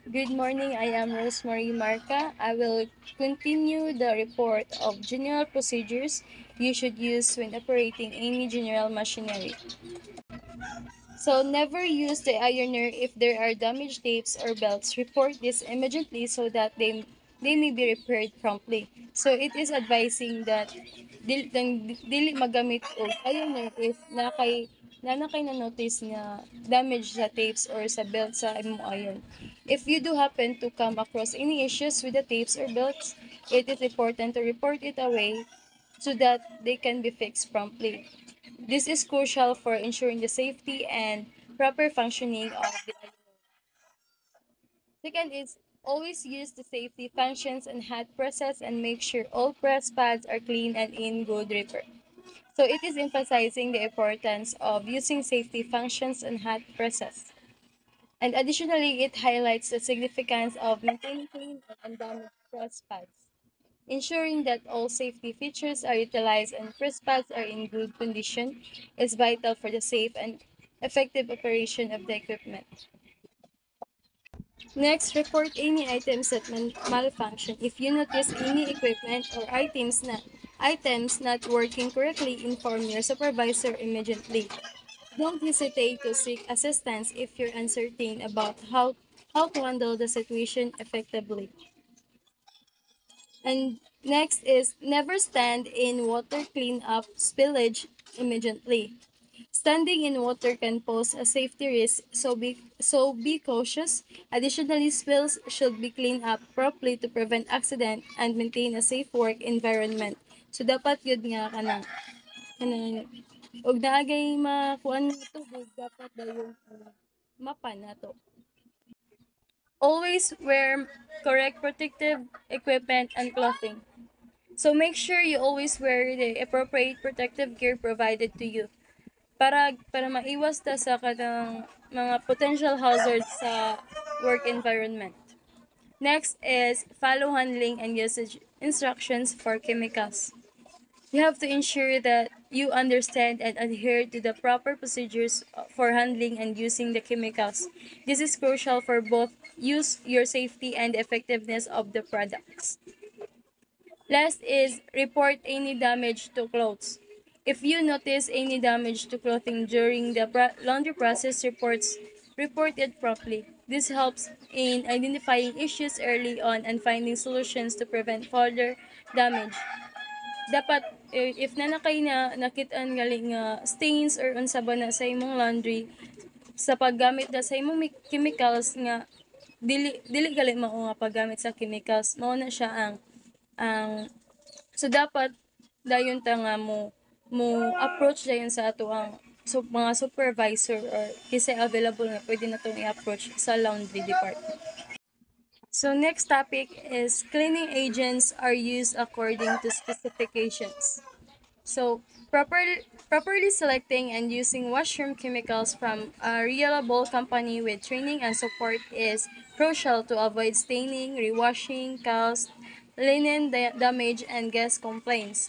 Good morning, I am Rosemary Marca. I will continue the report of general procedures you should use when operating any general machinery. So never use the ironer if there are damaged tapes or belts. Report this immediately so that they may be repaired promptly. So it is advising that dili magamit og ironer if nakay na notice na damage sa tapes or sa belt sa imong iron. If you do happen to come across any issues with the tapes or belts, it is important to report it away so that they can be fixed promptly. This is crucial for ensuring the safety and proper functioning of the iron. Second is always use the safety functions and hot presses and make sure all press pads are clean and in good repair. So it is emphasizing the importance of using safety functions and hot presses. And additionally, it highlights the significance of maintaining clean and undamaged press pads. Ensuring that all safety features are utilized and press pads are in good condition is vital for the safe and effective operation of the equipment. Next, report any items that malfunction. If you notice any equipment or items not working correctly, inform your supervisor immediately. Don't hesitate to seek assistance if you're uncertain about how to handle the situation effectively. And next is never stand in water clean up spillage immediately. Standing in water can pose a safety risk, so be cautious. Additionally, spills should be cleaned up properly to prevent accident and maintain a safe work environment. So dapat yun nga kanang og naagay makuan mo tubig dapat dayon mapa nato. Always wear correct protective equipment and clothing. So make sure you always wear the appropriate protective gear provided to you para maiwas ta sa kanang mga potential hazards sa work environment. Next is follow handling and usage instructions for chemicals. You have to ensure that you understand and adhere to the proper procedures for handling and using the chemicals. This is crucial for both your safety and effectiveness of the products. Last is report any damage to clothes. If you notice any damage to clothing during the laundry process, report it promptly. This helps in identifying issues early on and finding solutions to prevent further damage. Dapat if nanakay na nakitaan galing nga stains or unsa ba na sa imong laundry sa paggamit da sa imong chemicals nga dili gali mao nga paggamit sa chemicals mao na siya ang so dapat dayon ta nga mo approach dayon sa ato ang mga supervisor or kisay available nga pwede na itong i-approach sa laundry department. So next topic is cleaning agents are used according to specifications. So properly selecting and using washroom chemicals from a reliable company with training and support is crucial to avoid staining, rewashing, cast, linen damage, and guest complaints.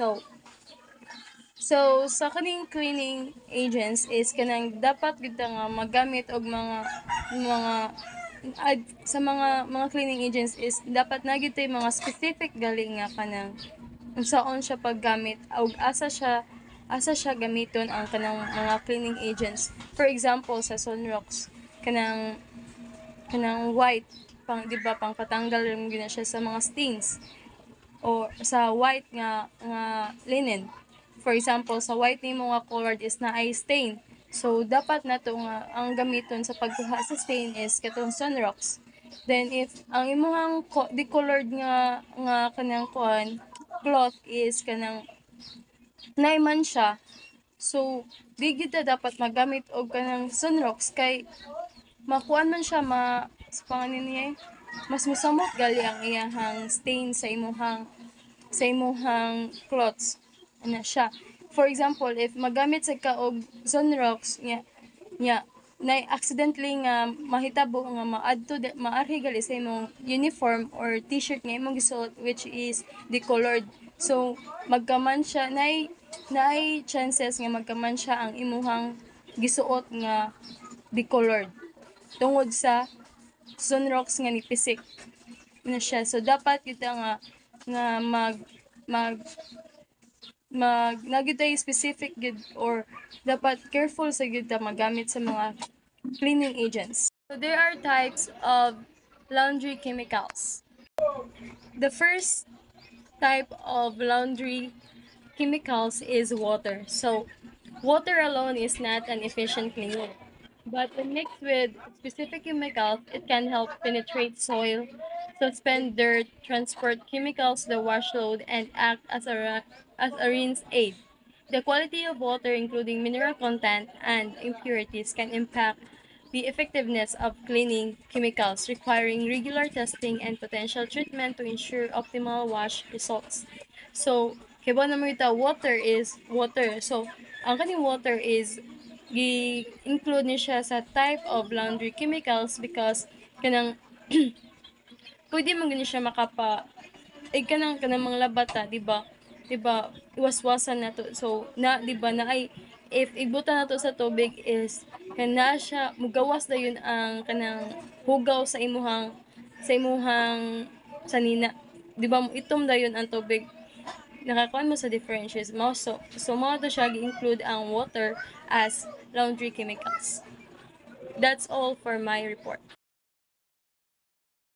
So sa kaning cleaning agents is kanang dapat gid nga magamit og mga sa mga cleaning agents is dapat na gyud mga specific gali nga kanang unsaon siya paggamit ug asa siya gamiton ang kanang mga cleaning agents. For example sa Sunrox kanang white pang di ba pang patanggal rin gina siya sa mga stains o sa white nga linen. For example, sa white nimo nga colored is na ay stain. So dapat nato nga ang gamiton sa pagkuha sa stain is katong Sunrox. Then if ang imong decolored nga kanang cloth is kanang naiman siya. So di gyud ta dapat magamit og kanang Sunrox kay makuan man siya sa pangalan niya mas musamot gali ang iyahang stain sa imuhang clothes ana siya. For example, if magamit sa ka og Sunrox nya na accidentally nga mahitabo nga maarhi gali sa imong uniform or t-shirt nga imong gisuot which is decolored. So magkaman siya nay chances nga magkaman siya ang imuhang gisuot nga decolored tungod sa sunrocks nga nipisik na siya. So dapat kita nga nagid tayo specific gid or dapat careful sa gid ta magamit sa mga cleaning agents. So there are types of laundry chemicals. The first type of laundry chemicals is water. So water alone is not an efficient cleaner. But when mixed with specific chemicals, it can help penetrate soil, suspend dirt, transport chemicals to the wash load, and act as as a rinse aid. The quality of water, including mineral content and impurities, can impact the effectiveness of cleaning chemicals, requiring regular testing and potential treatment to ensure optimal wash results. So, kaya naman ito, water is water. So, ang kaning water is gi-include ni siya sa type of laundry chemicals because kanang pwede man gani siya makapa kanang mga labata, di ba? Di ba? Iwaswasan na to. So, di ba na ay if ibutan na to sa tubig is kana siya mugawas na yun ang kanang hugaw sa imuhang sanina. Di ba? Itom da yun ang tubig. Nakakuha mo sa differentials mo. So mo to siya gi-include ang water as laundry chemicals. That's all for my report.